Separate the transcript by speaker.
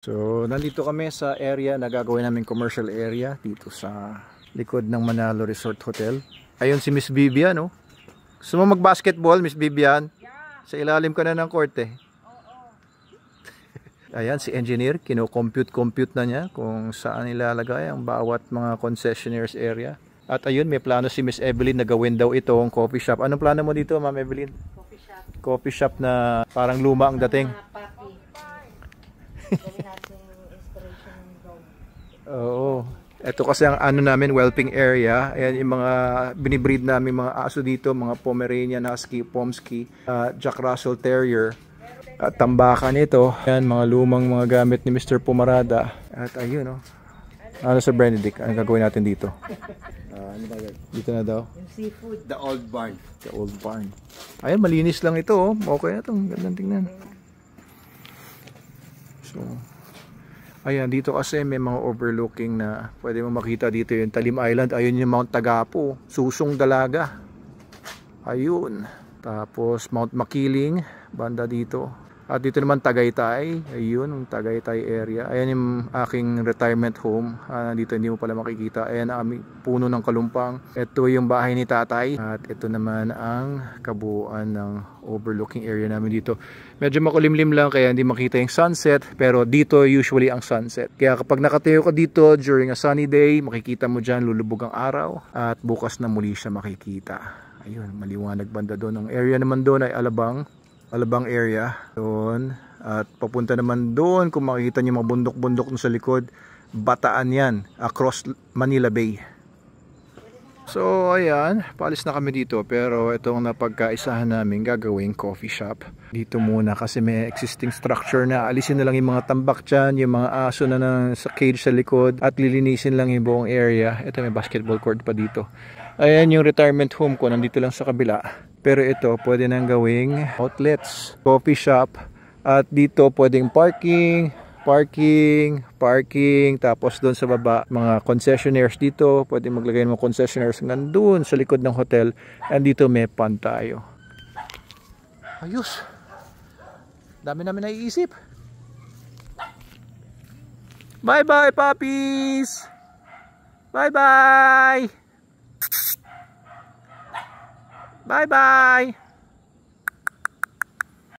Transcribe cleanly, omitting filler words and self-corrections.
Speaker 1: So, nandito kami sa area na gagawin namin commercial area dito sa likod ng Manalo Resort Hotel. Ayun si Miss Vivian, oh. Gusto mo mag-basketball, Miss Vivian? Yeah. Sa ilalim ka na ng court, eh. Ayan, si engineer, kino-compute na niya kung saan ilalagay ang bawat mga concessionaires area. At ayun, may plano si Miss Evelyn na gawin daw itong coffee shop. Anong plano mo dito, Ma'am Evelyn?
Speaker 2: Coffee shop.
Speaker 1: Coffee shop na parang luma ang dating.
Speaker 2: Gawin natin inspiration ng dog.
Speaker 1: Oo. Ito kasi ang ano namin, whelping area. Ayan yung mga binibreed namin mga aso dito, mga Pomeranian Husky, Pomsky, Jack Russell Terrier. At tambakan ito. Ayan, mga lumang mga gamit ni Mr. Pumarada. At ayun, oh. Ano sa Benedict? Anong gagawin natin dito?
Speaker 3: Ano ba yun?
Speaker 1: Dito na daw.
Speaker 2: Yung seafood.
Speaker 3: The old barn.
Speaker 1: The old barn. Ayan, malinis lang ito, oh. Okay na itong gandang tingnan. So, ayan, dito kasi may mga overlooking na pwede mo makita dito yung Talim Island. Ayun yung Mount Tagapo, Susong Dalaga. Ayun. Tapos Mount Makiling, banda dito. At dito naman Tagaytay. Ayun, yung Tagaytay area. Ayan yung aking retirement home. Dito hindi mo pala makikita. Ayan ang aming puno ng kalumpang. Ito yung bahay ni tatay. At ito naman ang kabuuan ng overlooking area namin dito. Medyo makulimlim lang kaya hindi makita yung sunset. Pero dito usually ang sunset. Kaya kapag nakatayo ka dito during a sunny day, makikita mo dyan lulubog ang araw. At bukas na muli siya makikita. Ayun, maliwanag banda doon. Ang area naman doon ay Alabang area doon, at papunta naman doon kung makikita niyo mga bundok-bundok sa likod, Bataan yan, across Manila Bay. So ayan, paalis na kami dito, pero itong napagkaisahan namin gagawing coffee shop dito muna kasi may existing structure na. Alisin na lang yung mga tambak dyan, yung mga aso na sa cage sa likod, at lilinisin lang yung buong area. Ito may basketball court pa dito. Ayan yung retirement home ko, nandito lang sa kabila. Pero ito, pwede nang gawing outlets, coffee shop. At dito, pwedeng parking. Tapos doon sa baba, mga concessionaires dito. Pwede maglagay ng mga concessionaires nandun sa likod ng hotel. And dito may pond tayo. Ayos. Dami namin naiisip. Bye-bye, puppies! Bye-bye! Bye-bye!